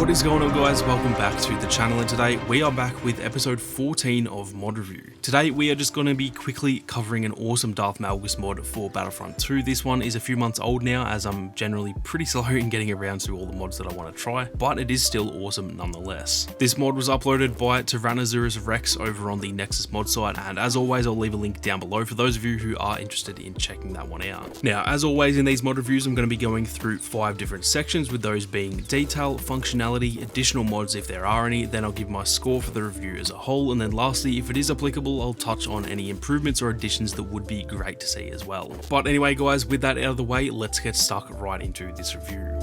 What is going on, guys? Welcome back to the channel, and today we are back with episode 14 of Mod Review. Today we are just going to be quickly covering an awesome Darth Malgus mod for Battlefront 2. This one is a few months old now, as I'm generally pretty slow in getting around to all the mods that I want to try, but it is still awesome nonetheless. This mod was uploaded by Tyrannosaurus Rex over on the Nexus mod site, and as always I'll leave a link down below for those of you who are interested in checking that one out. Now, as always in these mod reviews, I'm going to be going through 5 different sections, with those being detail, functionality, additional mods if there are any, then I'll give my score for the review as a whole, and then lastly, if it is applicable, I'll touch on any improvements or additions that would be great to see as well. But anyway guys, with that out of the way, let's get stuck right into this review.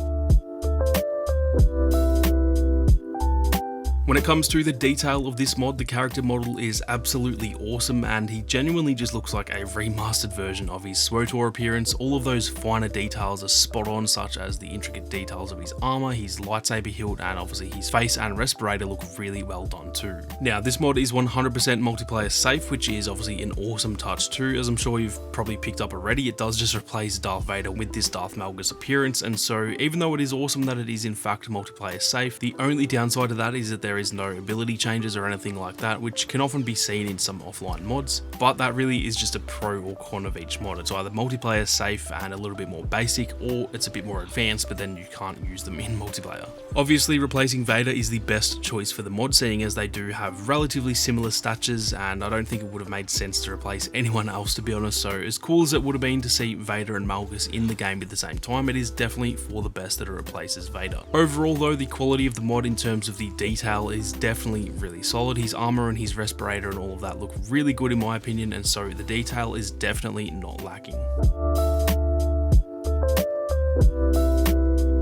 When it comes to the detail of this mod, the character model is absolutely awesome, and he genuinely just looks like a remastered version of his SWTOR appearance. All of those finer details are spot on, such as the intricate details of his armor, his lightsaber hilt, and obviously his face and respirator look really well done too. Now, this mod is 100% multiplayer safe, which is obviously an awesome touch too. As I'm sure you've probably picked up already, it does just replace Darth Vader with this Darth Malgus appearance, and so even though it is awesome that it is in fact multiplayer safe, the only downside of that is that there is no ability changes or anything like that, which can often be seen in some offline mods, but that really is just a pro or con of each mod. It's either multiplayer safe and a little bit more basic, or it's a bit more advanced, but then you can't use them in multiplayer. Obviously, replacing Vader is the best choice for the mod, seeing as they do have relatively similar statures, and I don't think it would have made sense to replace anyone else, to be honest. So as cool as it would have been to see Vader and Malgus in the game at the same time, it is definitely for the best that it replaces Vader. Overall though, the quality of the mod in terms of the detail is definitely really solid. His armor and his respirator and all of that look really good in my opinion, and so the detail is definitely not lacking.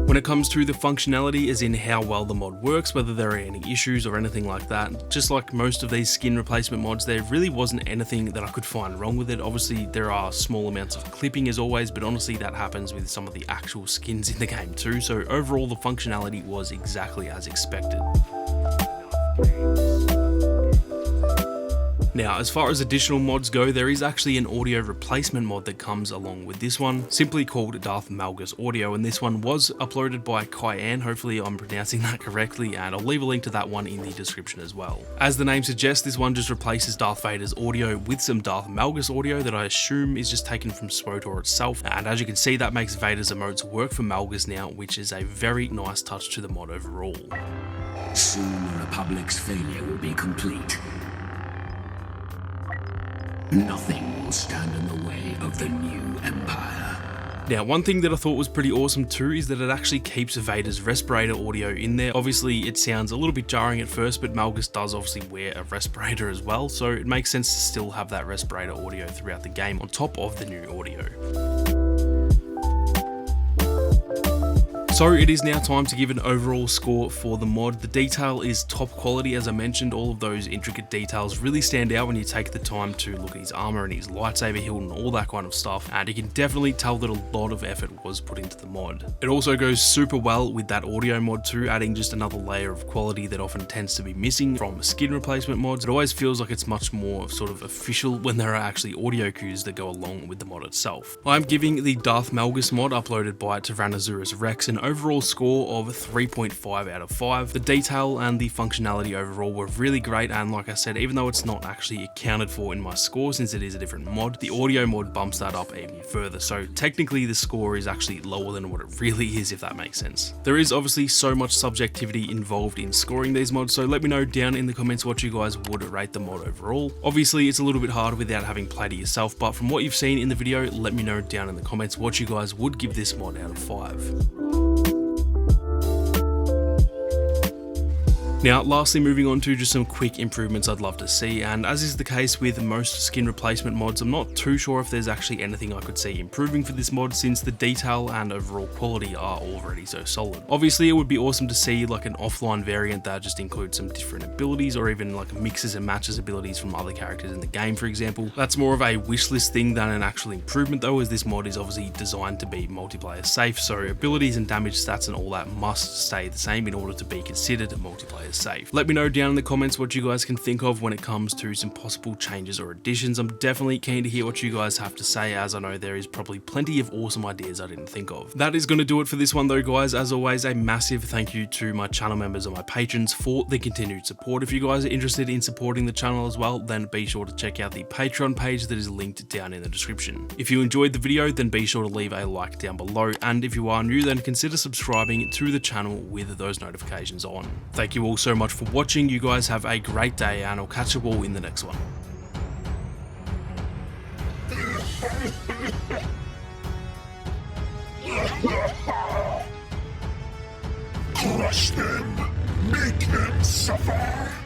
When it comes to the functionality, as in how well the mod works, whether there are any issues or anything like that, just like most of these skin replacement mods, there really wasn't anything that I could find wrong with it. Obviously there are small amounts of clipping as always, but honestly that happens with some of the actual skins in the game too, so overall the functionality was exactly as expected. Now, as far as additional mods go, there is actually an audio replacement mod that comes along with this one, simply called Darth Malgus Audio, and this one was uploaded by Kyan. Hopefully I'm pronouncing that correctly, and I'll leave a link to that one in the description as well. As the name suggests, this one just replaces Darth Vader's audio with some Darth Malgus audio that I assume is just taken from SWTOR itself, and as you can see, that makes Vader's emotes work for Malgus now, which is a very nice touch to the mod overall. Soon the Republic's failure will be complete. Nothing will stand in the way of the new Empire. Now, one thing that I thought was pretty awesome too is that it actually keeps Vader's respirator audio in there. Obviously it sounds a little bit jarring at first, but Malgus does obviously wear a respirator as well, so it makes sense to still have that respirator audio throughout the game on top of the new audio. So it is now time to give an overall score for the mod. The detail is top quality, as I mentioned. All of those intricate details really stand out when you take the time to look at his armor and his lightsaber hilt and all that kind of stuff, and you can definitely tell that a lot of effort was put into the mod. It also goes super well with that audio mod too, adding just another layer of quality that often tends to be missing from skin replacement mods. It always feels like it's much more sort of official when there are actually audio cues that go along with the mod itself. I'm giving the Darth Malgus mod, uploaded by Tyrannosaurus Rex, an overall score of 3.5 out of 5. The detail and the functionality overall were really great, and like I said, even though it's not actually accounted for in my score since it is a different mod, the audio mod bumps that up even further, so technically the score is actually lower than what it really is, if that makes sense. There is obviously so much subjectivity involved in scoring these mods, so let me know down in the comments what you guys would rate the mod overall. Obviously it's a little bit hard without having played it yourself, but from what you've seen in the video, let me know down in the comments what you guys would give this mod out of 5. Now, lastly, moving on to just some quick improvements I'd love to see, and as is the case with most skin replacement mods, I'm not too sure if there's actually anything I could see improving for this mod, since the detail and overall quality are already so solid. Obviously, it would be awesome to see like an offline variant that just includes some different abilities, or even like mixes and matches abilities from other characters in the game, for example. That's more of a wishlist thing than an actual improvement though, as this mod is obviously designed to be multiplayer safe, so abilities and damage stats and all that must stay the same in order to be considered multiplayer players safe. Let me know down in the comments what you guys can think of when it comes to some possible changes or additions. I'm definitely keen to hear what you guys have to say, as I know there is probably plenty of awesome ideas I didn't think of. That is going to do it for this one though, guys. As always, a massive thank you to my channel members and my patrons for the continued support. If you guys are interested in supporting the channel as well, then be sure to check out the Patreon page that is linked down in the description. If you enjoyed the video, then be sure to leave a like down below, and if you are new, then consider subscribing to the channel with those notifications on. Thank you all so much for watching. You guys have a great day, and I'll catch you all in the next one. Crush them! Make them suffer!